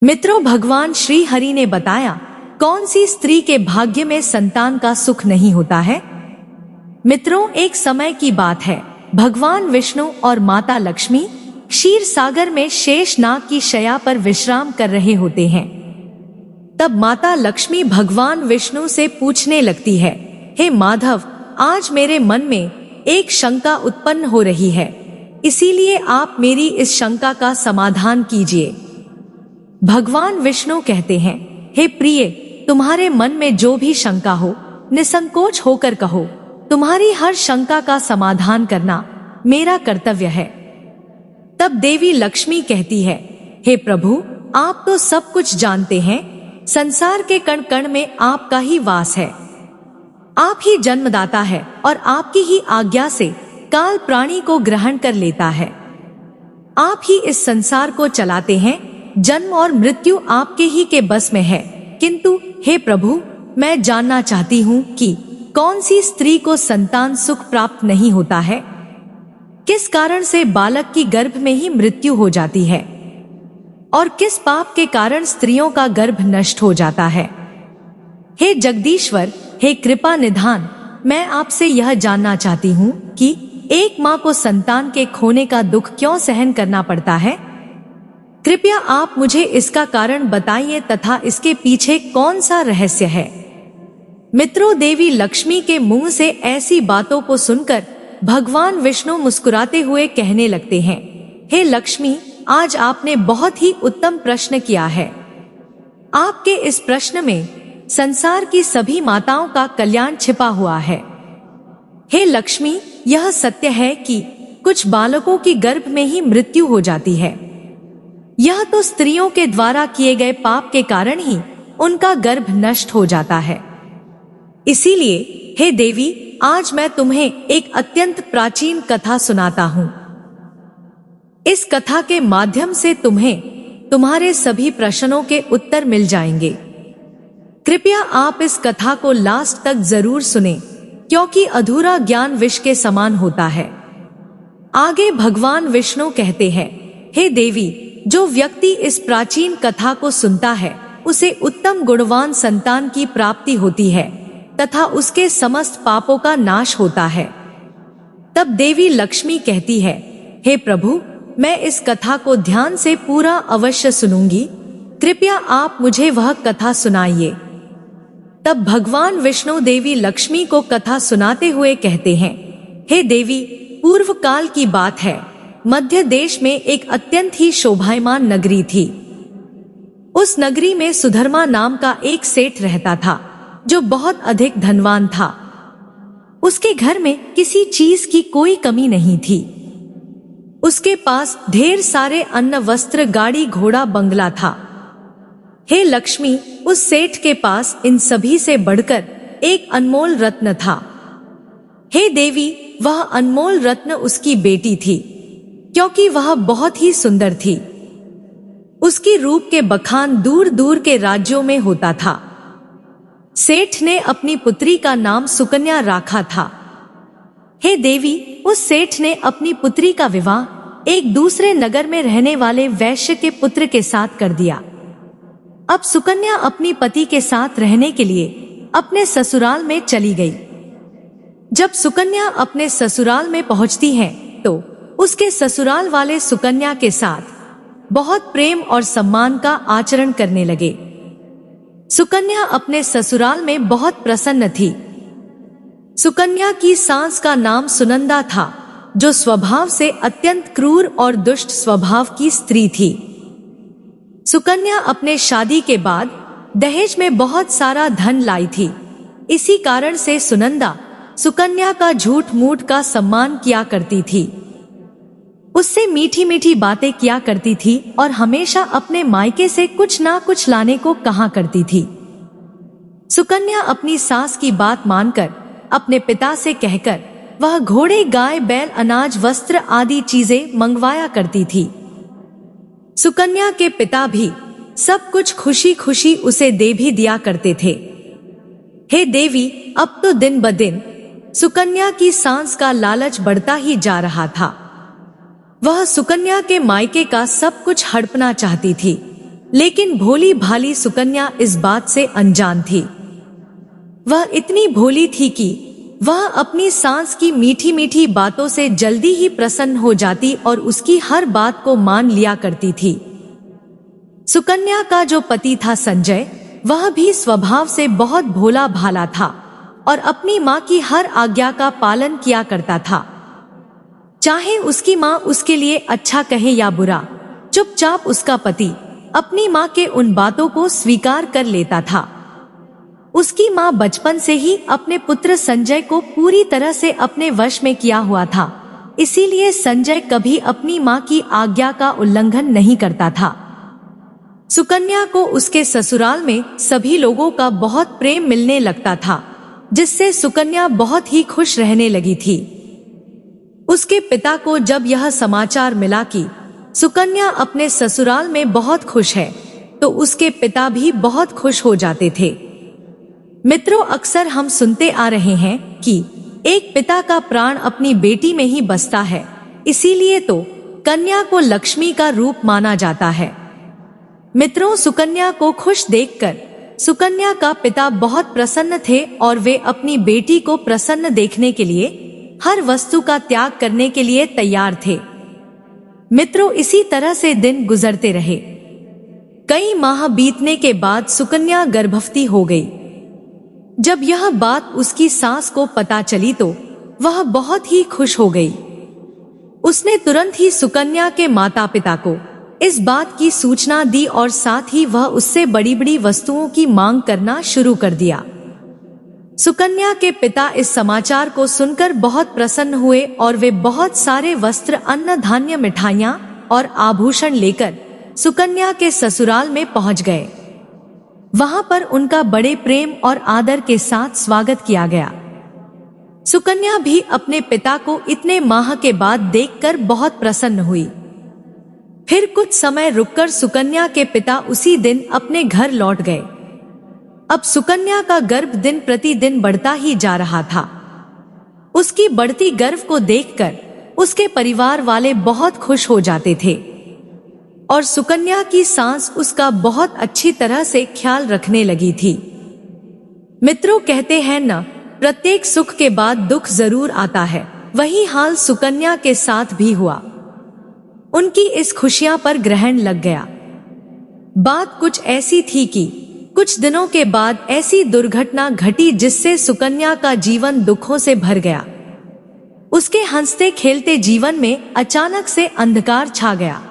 मित्रों, भगवान श्री हरि ने बताया कौन सी स्त्री के भाग्य में संतान का सुख नहीं होता है। मित्रों, एक समय की बात है, भगवान विष्णु और माता लक्ष्मी क्षीर सागर में शेषनाग की शैया पर विश्राम कर रहे होते हैं। तब माता लक्ष्मी भगवान विष्णु से पूछने लगती है, हे माधव, आज मेरे मन में एक शंका उत्पन्न हो रही है, इसीलिए आप मेरी इस शंका का समाधान कीजिए। भगवान विष्णु कहते हैं, हे प्रिय, तुम्हारे मन में जो भी शंका हो निसंकोच होकर कहो। तुम्हारी हर शंका का समाधान करना मेरा कर्तव्य है। तब देवी लक्ष्मी कहती है, हे प्रभु, आप तो सब कुछ जानते हैं, संसार के कण कण में आपका ही वास है। आप ही जन्मदाता है और आपकी ही आज्ञा से काल प्राणी को ग्रहण कर लेता है। आप ही इस संसार को चलाते हैं, जन्म और मृत्यु आपके ही के बस में है। किंतु हे प्रभु, मैं जानना चाहती हूँ कि कौन सी स्त्री को संतान सुख प्राप्त नहीं होता है, किस कारण से बालक की गर्भ में ही मृत्यु हो जाती है और किस पाप के कारण स्त्रियों का गर्भ नष्ट हो जाता है। हे जगदीश्वर, हे कृपा निधान, मैं आपसे यह जानना चाहती हूँ कि एक माँ को संतान के खोने का दुख क्यों सहन करना पड़ता है। कृपया आप मुझे इसका कारण बताइए तथा इसके पीछे कौन सा रहस्य है। मित्रों, देवी लक्ष्मी के मुंह से ऐसी बातों को सुनकर भगवान विष्णु मुस्कुराते हुए कहने लगते हैं, हे लक्ष्मी, आज आपने बहुत ही उत्तम प्रश्न किया है। आपके इस प्रश्न में संसार की सभी माताओं का कल्याण छिपा हुआ है। हे लक्ष्मी, यह सत्य है कि कुछ बालकों की गर्भ में ही मृत्यु हो जाती है। यह तो स्त्रियों के द्वारा किए गए पाप के कारण ही उनका गर्भ नष्ट हो जाता है। इसीलिए हे देवी, आज मैं तुम्हें एक अत्यंत प्राचीन कथा सुनाता हूँ। इस कथा के माध्यम से तुम्हें तुम्हारे सभी प्रश्नों के उत्तर मिल जाएंगे। कृपया आप इस कथा को लास्ट तक जरूर सुने, क्योंकि अधूरा ज्ञान विष के समान होता है। आगे भगवान विष्णु कहते हैं, हे देवी, जो व्यक्ति इस प्राचीन कथा को सुनता है उसे उत्तम गुणवान संतान की प्राप्ति होती है तथा उसके समस्त पापों का नाश होता है। तब देवी लक्ष्मी कहती है, हे प्रभु, मैं इस कथा को ध्यान से पूरा अवश्य सुनूंगी, कृपया आप मुझे वह कथा सुनाइए। तब भगवान विष्णु देवी लक्ष्मी को कथा सुनाते हुए कहते हैं, हे देवी, पूर्व काल की बात है, मध्य देश में एक अत्यंत ही शोभायमान नगरी थी। उस नगरी में सुधर्मा नाम का एक सेठ रहता था, जो बहुत अधिक धनवान था। उसके घर में किसी चीज की कोई कमी नहीं थी। उसके पास ढेर सारे अन्न, वस्त्र, गाड़ी, घोड़ा, बंगला था। हे लक्ष्मी, उस सेठ के पास इन सभी से बढ़कर एक अनमोल रत्न था। हे देवी, वह अनमोल रत्न उसकी बेटी थी, क्योंकि वह बहुत ही सुंदर थी। उसकी रूप के बखान दूर दूर के राज्यों में होता था। सेठ ने अपनी पुत्री का नाम सुकन्या रखा था। हे देवी, उस सेठ ने अपनी पुत्री का विवाह एक दूसरे नगर में रहने वाले वैश्य के पुत्र के साथ कर दिया। अब सुकन्या अपनी पति के साथ रहने के लिए अपने ससुराल में चली गई। जब सुकन्या अपने ससुराल में पहुंचती है तो उसके ससुराल वाले सुकन्या के साथ बहुत प्रेम और सम्मान का आचरण करने लगे। सुकन्या अपने ससुराल में बहुत प्रसन्न थी। सुकन्या की सास का नाम सुनंदा था, जो स्वभाव से अत्यंत क्रूर और दुष्ट स्वभाव की स्त्री थी। सुकन्या अपने शादी के बाद दहेज में बहुत सारा धन लाई थी। इसी कारण से सुनंदा सुकन्या का झूठ मूठ का सम्मान किया करती थी, उससे मीठी मीठी बातें किया करती थी और हमेशा अपने मायके से कुछ ना कुछ लाने को कहा करती थी। सुकन्या अपनी सास की बात मानकर अपने पिता से कहकर वह घोड़े, गाय, बैल, अनाज, वस्त्र आदि चीजें मंगवाया करती थी। सुकन्या के पिता भी सब कुछ खुशी खुशी उसे दे भी दिया करते थे। हे देवी, अब तो दिन ब दिन सुकन्या की सास का लालच बढ़ता ही जा रहा था। वह सुकन्या के मायके का सब कुछ हड़पना चाहती थी। लेकिन भोली भाली सुकन्या इस बात से अनजान थी। वह इतनी भोली थी कि वह अपनी सास की मीठी मीठी बातों से जल्दी ही प्रसन्न हो जाती और उसकी हर बात को मान लिया करती थी। सुकन्या का जो पति था संजय, वह भी स्वभाव से बहुत भोला भाला था और अपनी माँ की हर आज्ञा का पालन किया करता था। चाहे उसकी माँ उसके लिए अच्छा कहे या बुरा, चुपचाप उसका पति अपनी माँ के उन बातों को स्वीकार कर लेता था। उसकी माँ बचपन से ही अपने पुत्र संजय को पूरी तरह से अपने वश में किया हुआ था, इसीलिए संजय कभी अपनी माँ की आज्ञा का उल्लंघन नहीं करता था। सुकन्या को उसके ससुराल में सभी लोगों का बहुत प्रेम मिलने लगता था, जिससे सुकन्या बहुत ही खुश रहने लगी थी। उसके पिता को जब यह समाचार मिला कि सुकन्या अपने ससुराल में बहुत खुश है, तो उसके पिता भी बहुत खुश हो जाते थे। मित्रों, अक्सर हम सुनते आ रहे हैं कि एक पिता का प्राण अपनी बेटी में ही बसता है, इसीलिए तो कन्या को लक्ष्मी का रूप माना जाता है। मित्रों, सुकन्या को खुश देखकर सुकन्या का पिता बहुत प्रसन्न थे और वे अपनी बेटी को प्रसन्न देखने के लिए हर वस्तु का त्याग करने के लिए तैयार थे। मित्रों, इसी तरह से दिन गुजरते रहे। कई माह बीतने के बाद सुकन्या गर्भवती हो गई। जब यह बात उसकी सास को पता चली तो वह बहुत ही खुश हो गई। उसने तुरंत ही सुकन्या के माता पिता को इस बात की सूचना दी और साथ ही वह उससे बड़ी बड़ी वस्तुओं की मांग करना शुरू कर दिया। सुकन्या के पिता इस समाचार को सुनकर बहुत प्रसन्न हुए और वे बहुत सारे वस्त्र, अन्न धान्य, मिठाइयां और आभूषण लेकर सुकन्या के ससुराल में पहुंच गए। वहां पर उनका बड़े प्रेम और आदर के साथ स्वागत किया गया। सुकन्या भी अपने पिता को इतने माह के बाद देखकर बहुत प्रसन्न हुई। फिर कुछ समय रुककर सुकन्या के पिता उसी दिन अपने घर लौट गए। अब सुकन्या का गर्भ दिन प्रतिदिन बढ़ता ही जा रहा था। उसकी बढ़ती गर्भ को देखकर उसके परिवार वाले बहुत खुश हो जाते थे और सुकन्या की सास उसका बहुत अच्छी तरह से ख्याल रखने लगी थी। मित्रों, कहते हैं न, प्रत्येक सुख के बाद दुख जरूर आता है। वही हाल सुकन्या के साथ भी हुआ। उनकी इस खुशियां पर ग्रहण लग गया। बात कुछ ऐसी थी कि कुछ दिनों के बाद ऐसी दुर्घटना घटी जिससे सुकन्या का जीवन दुखों से भर गया। उसके हंसते खेलते जीवन में अचानक से अंधकार छा गया।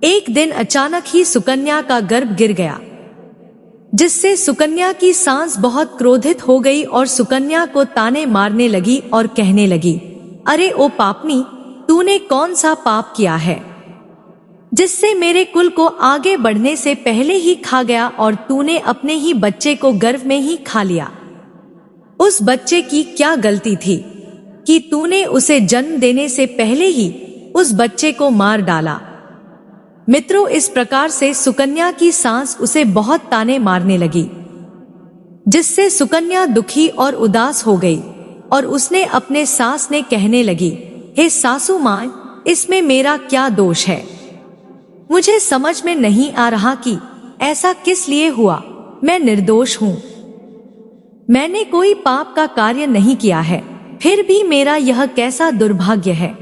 एक दिन अचानक ही सुकन्या का गर्भ गिर गया, जिससे सुकन्या की सास बहुत क्रोधित हो गई और सुकन्या को ताने मारने लगी और कहने लगी, अरे ओ पापनी, तूने कौन सा पाप किया है जिससे मेरे कुल को आगे बढ़ने से पहले ही खा गया और तूने अपने ही बच्चे को गर्भ में ही खा लिया। उस बच्चे की क्या गलती थी कि तूने उसे जन्म देने से पहले ही उस बच्चे को मार डाला। मित्रों, इस प्रकार से सुकन्या की सास उसे बहुत ताने मारने लगी, जिससे सुकन्या दुखी और उदास हो गई और उसने अपने सास ने कहने लगी, हे सासू माँ, इसमें मेरा क्या दोष है? मुझे समझ में नहीं आ रहा कि ऐसा किस लिए हुआ। मैं निर्दोष हूँ, मैंने कोई पाप का कार्य नहीं किया है, फिर भी मेरा यह कैसा दुर्भाग्य है।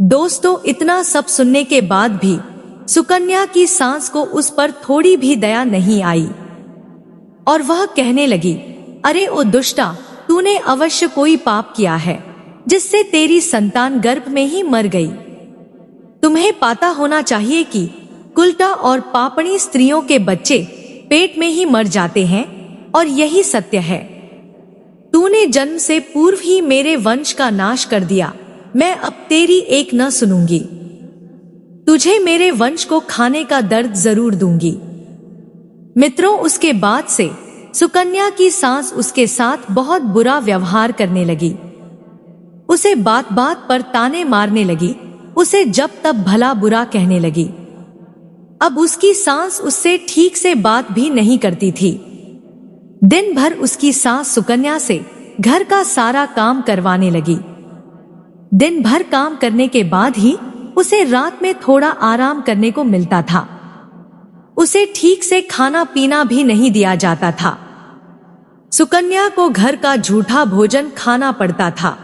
दोस्तों, इतना सब सुनने के बाद भी सुकन्या की सास को उस पर थोड़ी भी दया नहीं आई और वह कहने लगी, अरे ओ दुष्टा, तूने अवश्य कोई पाप किया है जिससे तेरी संतान गर्भ में ही मर गई। तुम्हें पता होना चाहिए कि कुलटा और पापणी स्त्रियों के बच्चे पेट में ही मर जाते हैं और यही सत्य है। तूने जन्म से पूर्व ही मेरे वंश का नाश कर दिया। मैं अब तेरी एक न सुनूंगी। तुझे मेरे वंश को खाने का दर्द जरूर दूंगी। मित्रों, उसके बाद से सुकन्या की सास उसके साथ बहुत बुरा व्यवहार करने लगी। उसे बात बात पर ताने मारने लगी, उसे जब तब भला बुरा कहने लगी। अब उसकी सास उससे ठीक से बात भी नहीं करती थी। दिन भर उसकी सास सुकन्या से घर का सारा काम करवाने लगी। दिन भर काम करने के बाद ही उसे रात में थोड़ा आराम करने को मिलता था। उसे ठीक से खाना पीना भी नहीं दिया जाता था। सुकन्या को घर का झूठा भोजन खाना पड़ता था।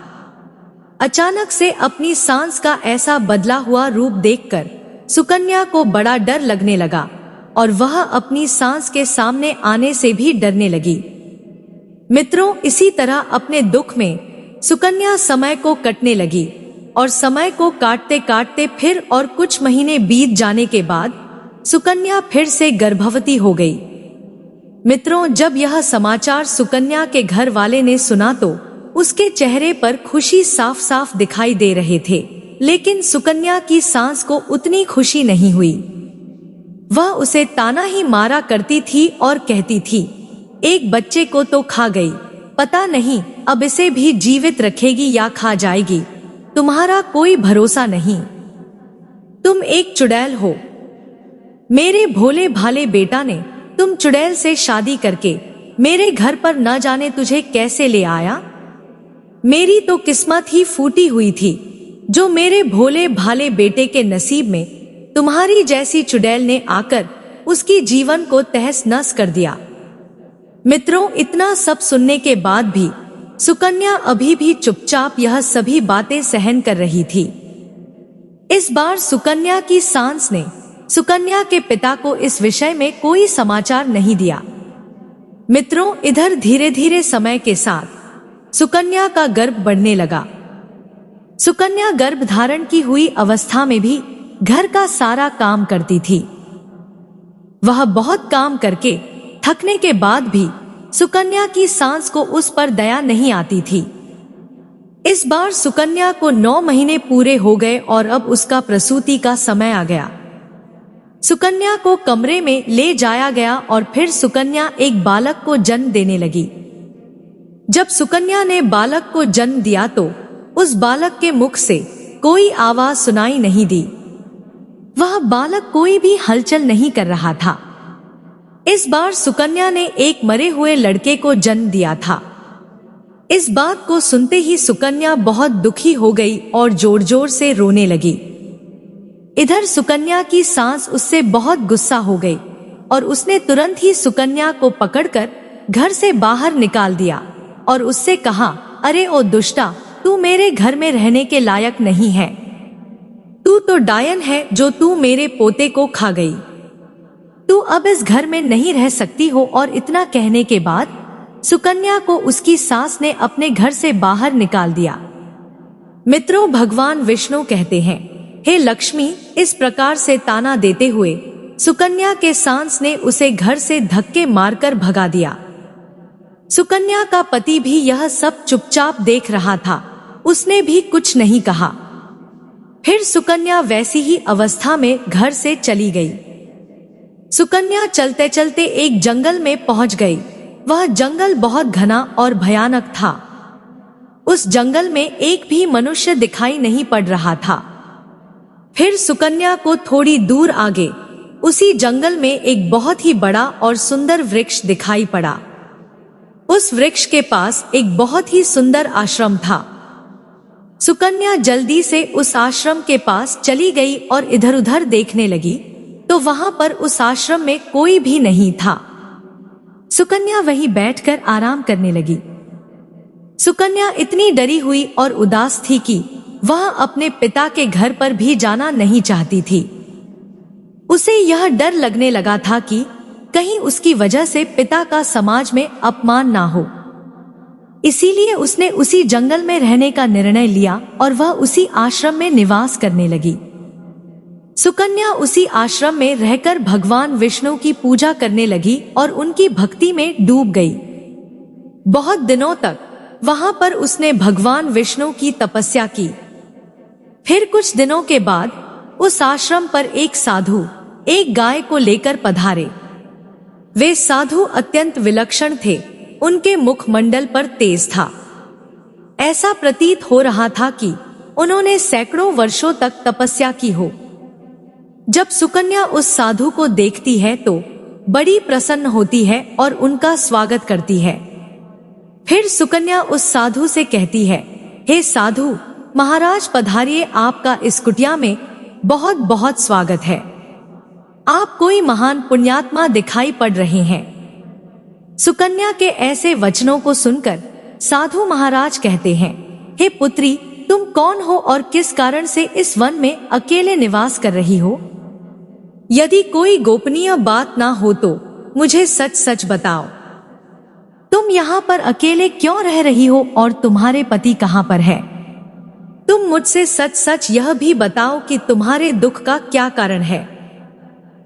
अचानक से अपनी सांस का ऐसा बदला हुआ रूप देखकर सुकन्या को बड़ा डर लगने लगा और वह अपनी सांस के सामने आने से भी डरने लगी। मित्रों, इसी तरह अपने दुख में सुकन्या समय को कटने लगी और समय को काटते काटते फिर और कुछ महीने बीत जाने के बाद सुकन्या फिर से गर्भवती हो गई। मित्रों, जब यह समाचार सुकन्या के घर वाले ने सुना तो उसके चेहरे पर खुशी साफ साफ दिखाई दे रहे थे, लेकिन सुकन्या की सांस को उतनी खुशी नहीं हुई। वह उसे ताना ही मारा करती थी और कहती थी, एक बच्चे को तो खा गई, पता नहीं अब इसे भी जीवित रखेगी या खा जाएगी। तुम्हारा कोई भरोसा नहीं, तुम एक चुड़ैल हो। मेरे भोले भाले बेटा ने तुम चुड़ैल से शादी करके मेरे घर पर न जाने तुझे कैसे ले आया। मेरी तो किस्मत ही फूटी हुई थी, जो मेरे भोले भाले बेटे के नसीब में तुम्हारी जैसी चुड़ैल ने आकर उसकी जीवन को तहस नहस कर दिया। मित्रों, इतना सब सुनने के बाद भी सुकन्या अभी भी चुपचाप यह सभी बातें सहन कर रही थी। इस बार सुकन्या की सांस ने सुकन्या के पिता को इस विषय में कोई समाचार नहीं दिया। मित्रों, इधर धीरे धीरे समय के साथ सुकन्या का गर्भ बढ़ने लगा। सुकन्या गर्भ धारण की हुई अवस्था में भी घर का सारा काम करती थी। वह बहुत काम करके थकने के बाद भी सुकन्या की सांस को उस पर दया नहीं आती थी। इस बार सुकन्या को 9 महीने पूरे हो गए और अब उसका प्रसूति का समय आ गया। सुकन्या को कमरे में ले जाया गया और फिर सुकन्या एक बालक को जन्म देने लगी। जब सुकन्या ने बालक को जन्म दिया तो उस बालक के मुख से कोई आवाज सुनाई नहीं दी। वह बालक कोई भी हलचल नहीं कर रहा था। इस बार सुकन्या ने एक मरे हुए लड़के को जन्म दिया था। इस बात को सुनते ही सुकन्या बहुत दुखी हो गई और जोर जोर से रोने लगी। इधर सुकन्या की सास उससे बहुत गुस्सा हो गई और उसने तुरंत ही सुकन्या को पकड़कर घर से बाहर निकाल दिया और उससे कहा, अरे ओ दुष्टा, तू मेरे घर में रहने के लायक नहीं है। तू तो डायन है जो तू मेरे पोते को खा गई। तू अब इस घर में नहीं रह सकती हो। और इतना कहने के बाद सुकन्या को उसकी सास ने अपने घर से बाहर निकाल दिया। मित्रों, भगवान विष्णु कहते हैं, हे लक्ष्मी, इस प्रकार से ताना देते हुए सुकन्या के सास ने उसे घर से धक्के मारकर भगा दिया। सुकन्या का पति भी यह सब चुपचाप देख रहा था, उसने भी कुछ नहीं कहा। फिर सुकन्या वैसी ही अवस्था में घर से चली गई। सुकन्या चलते चलते एक जंगल में पहुंच गई। वह जंगल बहुत घना और भयानक था। उस जंगल में एक भी मनुष्य दिखाई नहीं पड़ रहा था। फिर सुकन्या को थोड़ी दूर आगे उसी जंगल में एक बहुत ही बड़ा और सुंदर वृक्ष दिखाई पड़ा। उस वृक्ष के पास एक बहुत ही सुंदर आश्रम था। सुकन्या जल्दी से उस आश्रम के पास चली गई और इधर उधर देखने लगी तो वहां पर उस आश्रम में कोई भी नहीं था। सुकन्या वहीं बैठकर आराम करने लगी। सुकन्या इतनी डरी हुई और उदास थी कि वह अपने पिता के घर पर भी जाना नहीं चाहती थी। उसे यह डर लगने लगा था कि कहीं उसकी वजह से पिता का समाज में अपमान ना हो। इसीलिए उसने उसी जंगल में रहने का निर्णय लिया और वह उसी आश्रम में निवास करने लगी। सुकन्या उसी आश्रम में रहकर भगवान विष्णु की पूजा करने लगी और उनकी भक्ति में डूब गई। बहुत दिनों तक वहां पर उसने भगवान विष्णु की तपस्या की। फिर कुछ दिनों के बाद उस आश्रम पर एक साधु एक गाय को लेकर पधारे। वे साधु अत्यंत विलक्षण थे। उनके मुखमंडल पर तेज था। ऐसा प्रतीत हो रहा था कि उन्होंने सैकड़ों वर्षों तक तपस्या की हो। जब सुकन्या उस साधु को देखती है तो बड़ी प्रसन्न होती है और उनका स्वागत करती है। फिर सुकन्या उस साधु से कहती है, हे साधु महाराज, पधारिए, आपका इस कुटिया में बहुत बहुत स्वागत है। आप कोई महान पुण्यात्मा दिखाई पड़ रहे हैं। सुकन्या के ऐसे वचनों को सुनकर साधु महाराज कहते हैं, हे पुत्री, तुम कौन हो और किस कारण से इस वन में अकेले निवास कर रही हो? यदि कोई गोपनीय बात ना हो तो मुझे सच सच बताओ। तुम यहाँ पर अकेले क्यों रह रही हो और तुम्हारे पति कहाँ पर है? तुम मुझसे सच सच यह भी बताओ कि तुम्हारे दुख का क्या कारण है।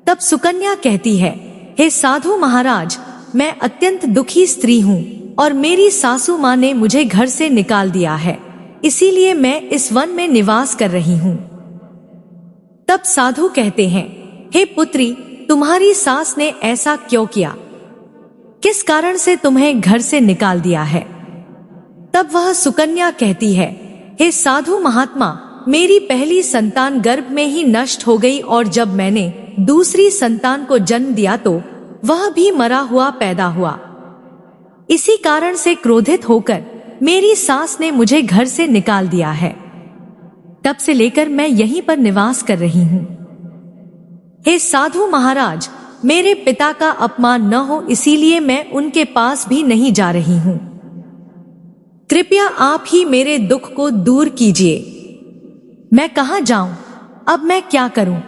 तब सुकन्या कहती है, हे साधु महाराज, मैं अत्यंत दुखी स्त्री हूँ और मेरी सासू माँ ने मुझे घर से निकाल दिया है, इसीलिए मैं इस वन में निवास कर रही हूँ। तब साधु कहते हैं, हे पुत्री, तुम्हारी सास ने ऐसा क्यों किया? किस कारण से तुम्हें घर से निकाल दिया है? तब वह सुकन्या कहती है, हे साधु महात्मा, मेरी पहली संतान गर्भ में ही नष्ट हो गई और जब मैंने दूसरी संतान को जन्म दिया तो वह भी मरा हुआ पैदा हुआ। इसी कारण से क्रोधित होकर मेरी सास ने मुझे घर से निकाल दिया है। तब से लेकर मैं यहीं पर निवास कर रही हूँ। हे साधु महाराज, मेरे पिता का अपमान न हो इसीलिए मैं उनके पास भी नहीं जा रही हूँ। कृपया आप ही मेरे दुख को दूर कीजिए। मैं कहाँ जाऊं? अब मैं क्या करूं?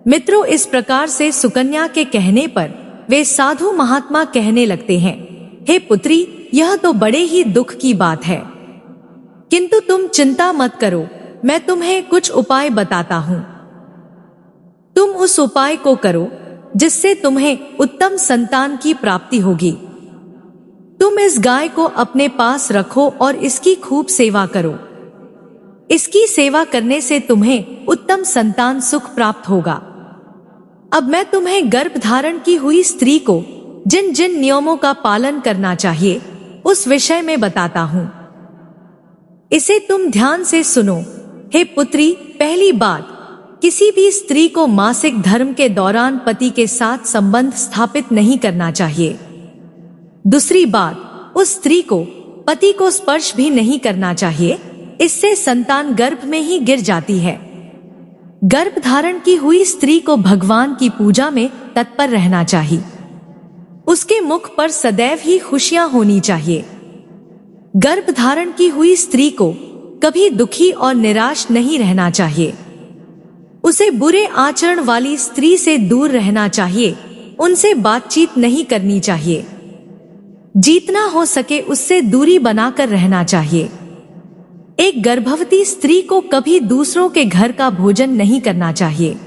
मित्रों, इस प्रकार से सुकन्या के कहने पर वे साधु महात्मा कहने लगते हैं, हे पुत्री, यह तो बड़े ही दुख की बात है, किंतु तुम चिंता मत करो, मैं तुम्हें कुछ उपाय बताता हूँ। तुम उस उपाय को करो जिससे तुम्हें उत्तम संतान की प्राप्ति होगी। तुम इस गाय को अपने पास रखो और इसकी खूब सेवा करो। इसकी सेवा करने से तुम्हें उत्तम संतान सुख प्राप्त होगा। अब मैं तुम्हें गर्भ धारण की हुई स्त्री को जिन जिन नियमों का पालन करना चाहिए उस विषय में बताता हूँ। इसे तुम ध्यान से सुनो। हे पुत्री, पहली बात, किसी भी स्त्री को मासिक धर्म के दौरान पति के साथ संबंध स्थापित नहीं करना चाहिए। दूसरी बात, उस स्त्री को पति को स्पर्श भी नहीं करना चाहिए, इससे संतान गर्भ में ही गिर जाती है। गर्भ धारण की हुई स्त्री को भगवान की पूजा में तत्पर रहना चाहिए। उसके मुख पर सदैव ही खुशियां होनी चाहिए। गर्भ धारण की हुई स्त्री को कभी दुखी और निराश नहीं रहना चाहिए। उसे बुरे आचरण वाली स्त्री से दूर रहना चाहिए, उनसे बातचीत नहीं करनी चाहिए। जितना हो सके उससे दूरी बनाकर रहना चाहिए। एक गर्भवती स्त्री को कभी दूसरों के घर का भोजन नहीं करना चाहिए।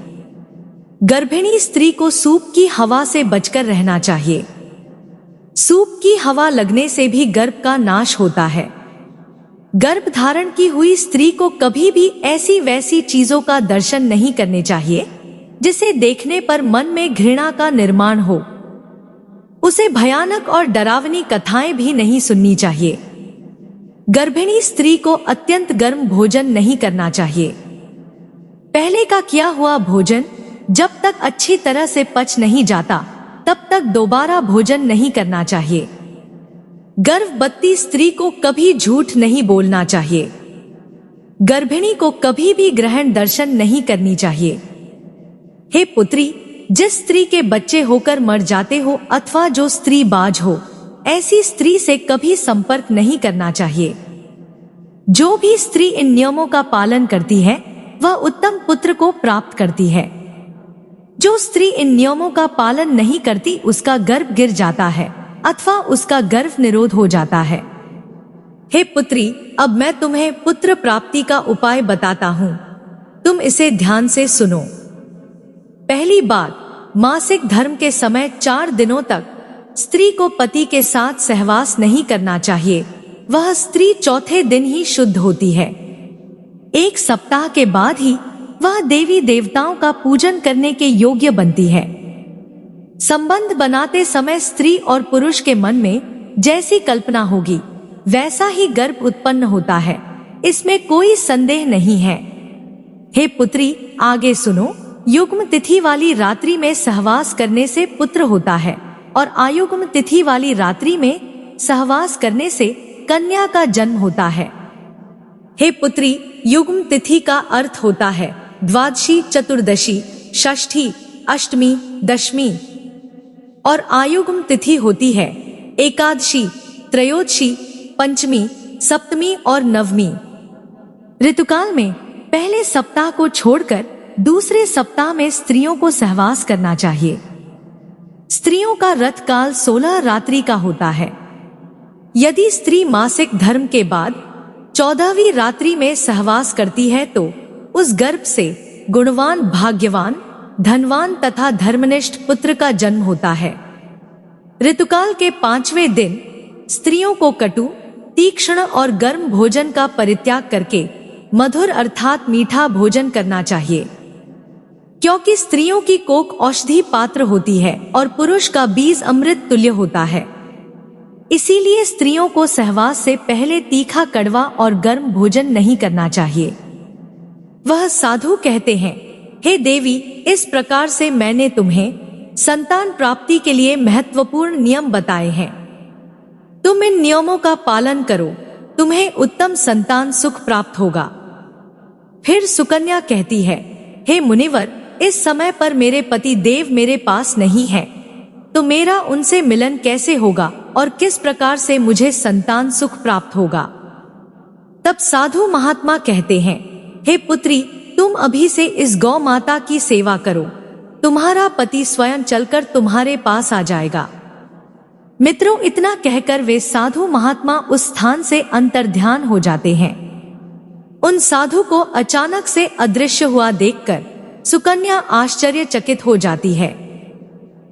गर्भिणी स्त्री को सूप की हवा से बचकर रहना चाहिए। सूप की हवा लगने से भी गर्भ का नाश होता है। गर्भ धारण की हुई स्त्री को कभी भी ऐसी वैसी चीजों का दर्शन नहीं करने चाहिए जिसे देखने पर मन में घृणा का निर्माण हो। उसे भयानक और डरावनी कथाएं भी नहीं सुननी चाहिए। गर्भिणी स्त्री को अत्यंत गर्म भोजन नहीं करना चाहिए। पहले का किया हुआ भोजन जब तक अच्छी तरह से पच नहीं जाता तब तक दोबारा भोजन नहीं करना चाहिए। गर्भवती स्त्री को कभी झूठ नहीं बोलना चाहिए। गर्भिणी को कभी भी ग्रहण दर्शन नहीं करनी चाहिए। हे पुत्री, जिस स्त्री के बच्चे होकर मर जाते हो अथवा जो स्त्री बाज हो, ऐसी स्त्री से कभी संपर्क नहीं करना चाहिए। जो भी स्त्री इन नियमों का पालन करती है वह उत्तम पुत्र को प्राप्त करती है। जो स्त्री इन नियमों का पालन नहीं करती उसका गर्भ गिर जाता है अथवा उसका गर्भ निरोध हो जाता है। हे पुत्री, अब मैं तुम्हें पुत्र प्राप्ति का उपाय बताता हूँ, तुम इसे ध्यान से सुनो। पहली बात, मासिक धर्म के समय 4 दिनों तक स्त्री को पति के साथ सहवास नहीं करना चाहिए। वह स्त्री चौथे दिन ही शुद्ध होती है। 1 सप्ताह के बाद ही वह देवी देवताओं का पूजन करने के योग्य बनती है। संबंध बनाते समय स्त्री और पुरुष के मन में जैसी कल्पना होगी वैसा ही गर्भ उत्पन्न होता है, इसमें कोई संदेह नहीं है। हे पुत्री, आगे सुनो। युग्म तिथि वाली रात्रि में सहवास करने से पुत्र होता है और आयुग्म तिथि वाली रात्रि में सहवास करने से कन्या का जन्म होता है। हे पुत्री, युग्म तिथि का अर्थ होता है द्वादशी, चतुर्दशी, षष्ठी, अष्टमी, दशमी और आयुग्म तिथि होती है, एकादशी, त्रयोदशी, पंचमी, सप्तमी और नवमी। ऋतुकाल में पहले सप्ताह को छोड़कर दूसरे सप्ताह में स्त्रियों को सहवास करना चाहिए। स्त्रियों का रतकाल 16 रात्रि का होता है। यदि स्त्री मासिक धर्म के बाद 14वीं रात्रि में सहवास करती है तो उस गर्भ से गुणवान, भाग्यवान, धनवान तथा धर्मनिष्ठ पुत्र का जन्म होता है। ऋतुकाल के 5वें दिन स्त्रियों को कटु, तीक्ष्ण और गर्म भोजन का परित्याग करके मधुर अर्थात मीठा भोजन करना चाहिए, क्योंकि स्त्रियों की कोख औषधि पात्र होती है और पुरुष का बीज अमृत तुल्य होता है। इसीलिए स्त्रियों को सहवास से पहले तीखा, कड़वा और गर्म भोजन नहीं करना चाहिए। वह साधु कहते हैं, हे देवी, इस प्रकार से मैंने तुम्हें संतान प्राप्ति के लिए महत्वपूर्ण नियम बताए हैं। तुम इन नियमों का पालन करो, तुम्हें उत्तम संतान सुख प्राप्त होगा। फिर सुकन्या कहती है, हे मुनिवर, इस समय पर मेरे पति देव मेरे पास नहीं है, तो मेरा उनसे मिलन कैसे होगा और किस प्रकार से मुझे संतान सुख प्राप्त होगा। तब साधु महात्मा कहते हैं, हे पुत्री, तुम अभी से इस गौ माता की सेवा करो, तुम्हारा पति स्वयं चलकर तुम्हारे पास आ जाएगा। मित्रों, इतना कहकर वे साधु महात्मा उस स्थान से अंतर्ध्यान हो जाते हैं। उन साधु को अचानक से अदृश्य हुआ देखकर सुकन्या आश्चर्यचकित हो जाती है।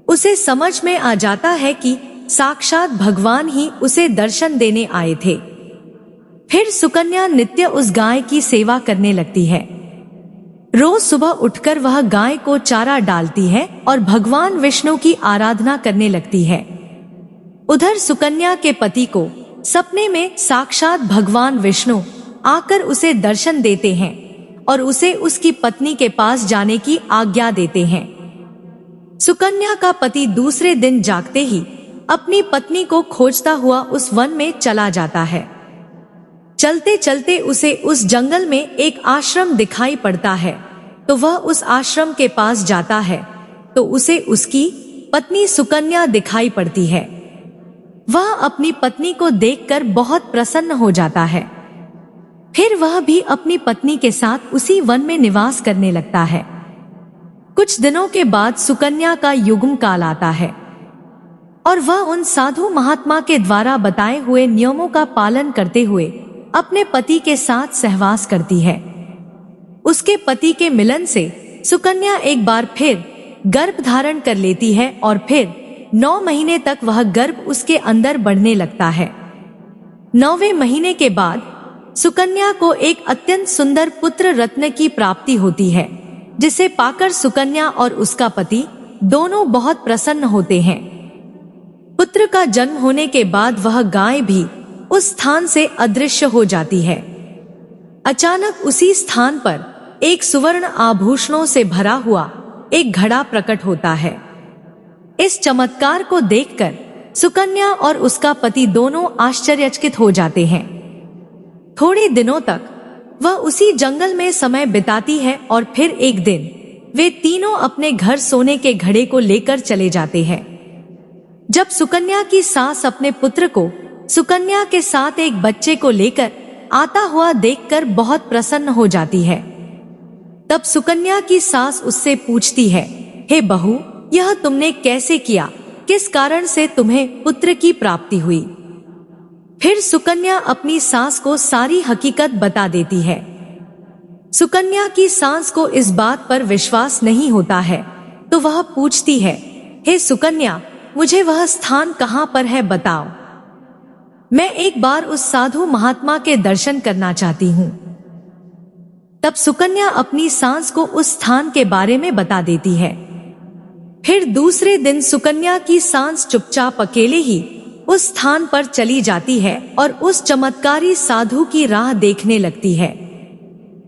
उसे समझ में आ जाता है कि साक्षात भगवान ही उसे दर्शन देने आए थे। फिर सुकन्या नित्य उस गाय की सेवा करने लगती है। रोज सुबह उठकर वह गाय को चारा डालती है और भगवान विष्णु की आराधना करने लगती है। उधर सुकन्या के पति को सपने में साक्षात भगवान विष्णु आकर उसे दर्शन देते हैं और उसे उसकी पत्नी के पास जाने की आज्ञा देते हैं। सुकन्या का पति दूसरे दिन जागते ही अपनी पत्नी को खोजता हुआ उस वन में चला जाता है। चलते चलते उसे उस जंगल में एक आश्रम दिखाई पड़ता है, तो वह उस आश्रम के पास जाता है तो उसे उसकी पत्नी सुकन्या दिखाई पड़ती है। वह अपनी पत्नी को देखकर बहुत प्रसन्न हो जाता है। फिर वह भी अपनी पत्नी के साथ उसी वन में निवास करने लगता है। कुछ दिनों के बाद सुकन्या का युग्म काल आता है और वह उन साधु महात्मा के द्वारा बताए हुए नियमों का पालन करते हुए अपने पति के साथ सहवास करती है। उसके पति के मिलन से सुकन्या एक बार फिर गर्भ धारण कर लेती है और फिर 9 महीने तक वह गर्भ उसके अंदर बढ़ने लगता है। 9वें महीने के बाद सुकन्या को एक अत्यंत सुंदर पुत्र रत्न की प्राप्ति होती है, जिसे पाकर सुकन्या और उसका पति दोनों बहुत प्रसन्न होते हैं। पुत्र का जन्म होने के बाद वह गाय भी उस स्थान से अदृश्य हो जाती है। अचानक उसी स्थान पर एक सुवर्ण आभूषणों से भरा हुआ एक घड़ा प्रकट होता है। इस चमत्कार को देखकर सुकन्या और उसका पति दोनों आश्चर्यचकित हो जाते हैं। थोड़े दिनों तक वह उसी जंगल में समय बिताती है और फिर एक दिन वे तीनों अपने घर सोने के घड़े को लेकर चले जाते हैं। जब सुकन्या की सास अपने पुत्र को सुकन्या के साथ एक बच्चे को लेकर आता हुआ देखकर बहुत प्रसन्न हो जाती है। तब सुकन्या की सास उससे पूछती है, हे बहू, यह तुमने कैसे किया? किस कारण से तुम्हें पुत्र की प्राप्ति हुई? फिर सुकन्या अपनी सास को सारी हकीकत बता देती है। सुकन्या की सास को इस बात पर विश्वास नहीं होता है, तो वह पूछती है, हे सुकन्या, मुझे वह स्थान कहाँ पर है बताओ। मैं एक बार उस साधु महात्मा के दर्शन करना चाहती हूँ। तब सुकन्या अपनी सास को उस स्थान के बारे में बता देती है। फिर दूसरे दिन सुकन्या की सास चुपचाप अकेले ही उस स्थान पर चली जाती है और उस चमत्कारी साधु की राह देखने लगती है।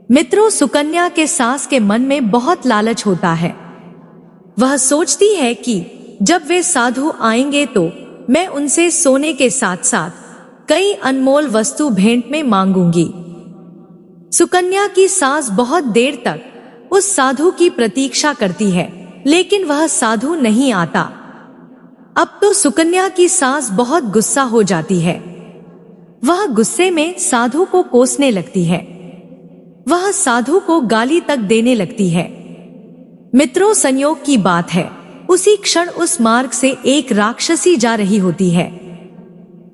मित्रों, सुकन्या के सास के मन में बहुत लालच होता है। वह सोचती है कि जब वे साधु आएंगे तो मैं उनसे सोने के साथ साथ कई अनमोल वस्तु भेंट में मांगूंगी। सुकन्या की सास बहुत देर तक उस साधु की प्रतीक्षा करती है, लेकिन वह साधु नहीं आता। अब तो सुकन्या की सास बहुत गुस्सा हो जाती है। वह गुस्से में साधु को कोसने लगती है। वह साधु को गाली तक देने लगती है। मित्रों, संयोग की बात है, उसी क्षण उस मार्ग से एक राक्षसी जा रही होती है।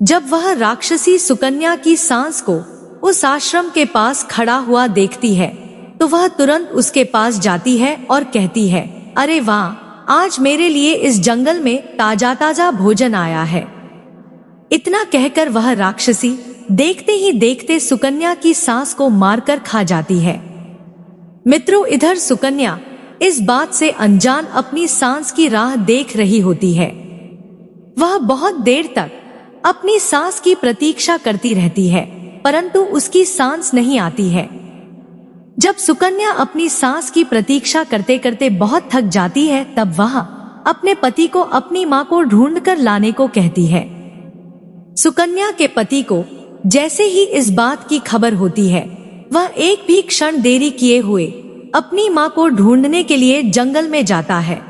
जब वह राक्षसी सुकन्या की सास को उस आश्रम के पास खड़ा हुआ देखती है तो वह तुरंत उसके पास जाती है और कहती है, अरे वाह, आज मेरे लिए इस जंगल में ताजा ताजा भोजन आया है। इतना कहकर वह राक्षसी देखते ही देखते सुकन्या की सास को मारकर खा जाती है। मित्रों, इधर सुकन्या इस बात से अनजान अपनी सास की राह देख रही होती है। वह बहुत देर तक अपनी सास की प्रतीक्षा करती रहती है, परंतु उसकी सास नहीं आती है। जब सुकन्या अपनी सास की प्रतीक्षा करते करते बहुत थक जाती है, तब वह अपने पति को अपनी मां को ढूंढकर लाने को कहती है। सुकन्या के पति को जैसे ही इस बात की खबर होती है, वह एक भी क्षण देरी किए हुए अपनी मां को ढूंढने के लिए जंगल में जाता है।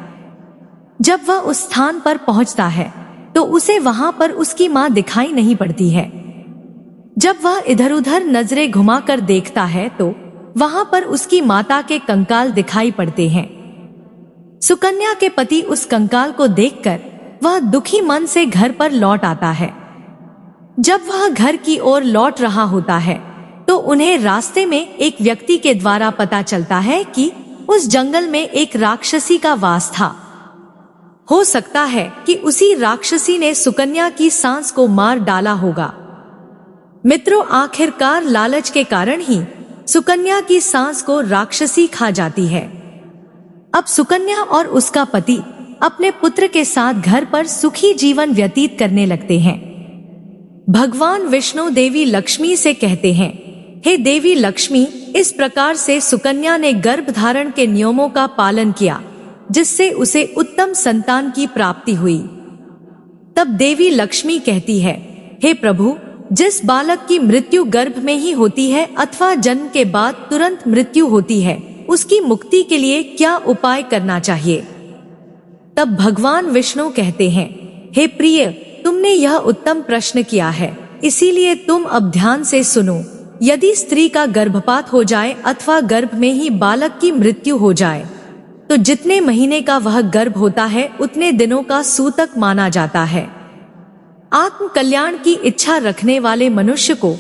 जब वह उस स्थान पर पहुंचता है तो उसे वहां पर उसकी मां दिखाई नहीं पड़ती है। जब वह इधर उधर नजरें घुमाकर देखता है तो वहां पर उसकी माता के कंकाल दिखाई पड़ते हैं। सुकन्या के पति उस कंकाल को देखकर वह दुखी मन से घर पर लौट आता है। जब वह घर की ओर लौट रहा होता है तो उन्हें रास्ते में एक व्यक्ति के द्वारा पता चलता है कि उस जंगल में एक राक्षसी का वास था। हो सकता है कि उसी राक्षसी ने सुकन्या की सास को मार डाला होगा। मित्रों, आखिरकार लालच के कारण ही सुकन्या की सास को राक्षसी खा जाती है। अब सुकन्या और उसका पति अपने पुत्र के साथ घर पर सुखी जीवन व्यतीत करने लगते हैं। भगवान विष्णु देवी लक्ष्मी से कहते हैं, हे देवी लक्ष्मी, इस प्रकार से सुकन्या ने गर्भ धारण के नियमों का पालन किया, जिससे उसे उत्तम संतान की प्राप्ति हुई। तब देवी लक्ष्मी कहती है, हे प्रभु, जिस बालक की मृत्यु गर्भ में ही होती है अथवा जन्म के बाद तुरंत मृत्यु होती है, उसकी मुक्ति के लिए क्या उपाय करना चाहिए? तब भगवान विष्णु कहते हैं, हे प्रिय, तुमने यह उत्तम प्रश्न किया है, इसीलिए तुम अब ध्यान से सुनो। यदि स्त्री का गर्भपात हो जाए अथवा गर्भ में ही बालक की मृत्यु हो जाए तो जितने महीने का वह गर्भ होता है उतने दिनों का सूतक माना जाता है। आत्म कल्याण की इच्छा रखने वाले मनुष्य को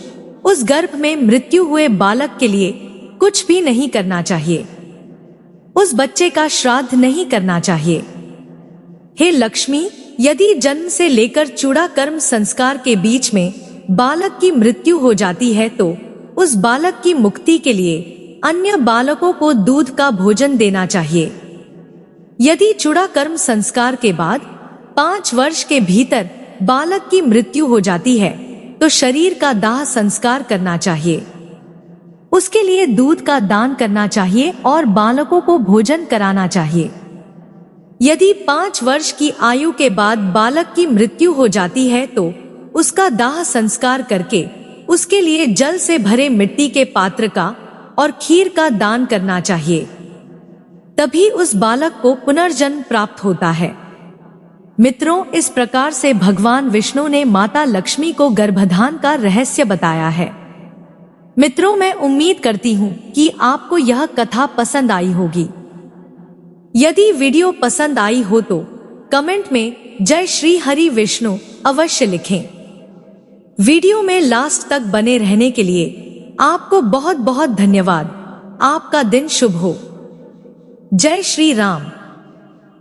उस गर्भ में मृत्यु हुए बालक के लिए कुछ भी नहीं करना चाहिए। उस बच्चे का श्राद्ध नहीं करना चाहिए। हे लक्ष्मी, यदि जन्म से लेकर चूड़ा कर्म संस्कार के बीच में बालक की मृत्यु हो जाती है तो उस बालक की मुक्ति के लिए अन्य बालकों को दूध का भोजन देना चाहिए। यदि चूड़ा कर्म संस्कार के बाद 5 वर्ष के भीतर बालक की मृत्यु हो जाती है तो शरीर का दाह संस्कार करना चाहिए। उसके लिए दूध का दान करना चाहिए और बालकों को भोजन कराना चाहिए। यदि 5 वर्ष की आयु के बाद बालक की मृत्यु हो जाती है तो उसका दाह संस्कार करके उसके लिए जल से भरे मिट्टी के पात्र का और खीर का दान करना चाहिए। तभी उस बालक को पुनर्जन्म प्राप्त होता है। मित्रों, इस प्रकार से भगवान विष्णु ने माता लक्ष्मी को गर्भधान का रहस्य बताया है। मित्रों, मैं उम्मीद करती हूँ कि आपको यह कथा पसंद आई होगी। यदि वीडियो पसंद आई हो तो कमेंट में जय श्री हरि विष्णु अवश्य लिखें। वीडियो में लास्ट तक बने रहने के लिए आपको बहुत बहुत धन्यवाद। आपका दिन शुभ हो। जय श्री राम।